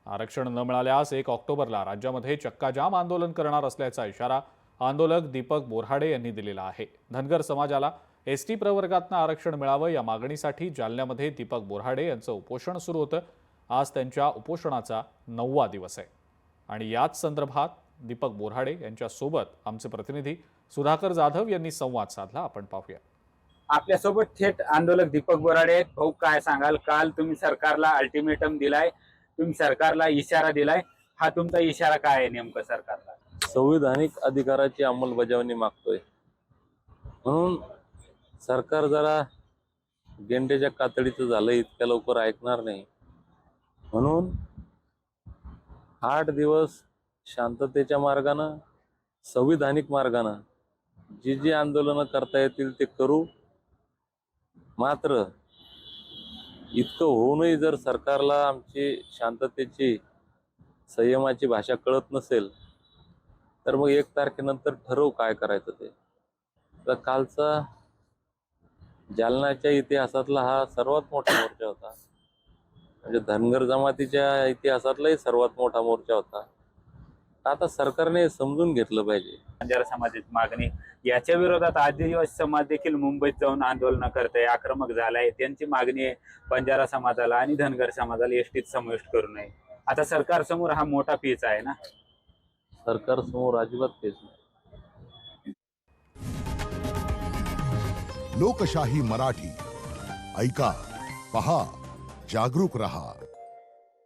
आरक्षण न मिळाल्यास 1 ऑक्टोबरला राज्यामध्ये चक्काजाम आंदोलन करणार असल्याचा इशारा आंदोलक दीपक बोऱ्हाडे यांनी दिलेला आहे। धनगर समाजाला एसटी प्रवर्गातनं आरक्षण मिळावं या मागणीसाठी जालन्यामध्ये दीपक बोऱ्हाडे यांचं उपोषण सुरू होतं। आज त्यांच्या उपोषणाचा 9वा दिवस आहे आणि याच संदर्भात दीपक बोऱ्हाडे यांच्यासोबत आमचे प्रतिनिधी सुधाकर जाधव यांनी संवाद साधला। आपण पाहूया। आपल्यासोबत थेट आंदोलक दीपक बोऱ्हाडे आहेत। भाऊ, काय सांगाल? काल तुम्ही सरकारला अल्टिमेटम दिलाय, तुम्ही सरकारला इशारा दिलाय, हा तुमचा इशारा काय आहे नेमकं सरकारला? संविधानिक अधिकाराची अंमलबजावणी मागतोय म्हणून सरकार जरा गेंड्याच्या कातडीचं झालं, इतक्या लवकर ऐकणार नाही। म्हणून 8 दिवस शांततेच्या मार्गानं, संविधानिक मार्गानं जी आंदोलनं करता येतील ते करू। मात्र इतकं होऊनही जर सरकारला आमची शांततेची, संयमाची भाषा कळत नसेल तर मग 1 तारखेनंतर ठरवू काय करायचं ते। तर कालचा जालन्याच्या इतिहासातला हा सर्वात मोठा मोर्चा होता, म्हणजे धनगर जमातीच्या इतिहासातलाही सर्वात मोठा मोर्चा होता। आता सरकारने समजून घेतलं पाहिजे बंजारा समाजाची मागणी, याच्या विरोधात आदिवासी समाज देखील मुंबईत जाऊन आंदोलन करतोय, आक्रमक झालाय। त्यांची मागणी आहे बंजारा समाजाला आणि धनगर समाजाला एसटीत समाविष्ट करू नये। आता सरकार समोर हा मोठा पेच आहे ना? सरकार समोर अजिबात पेच नाही। लोकशाही मराठी ऐका, पहा, जागरूक रहा।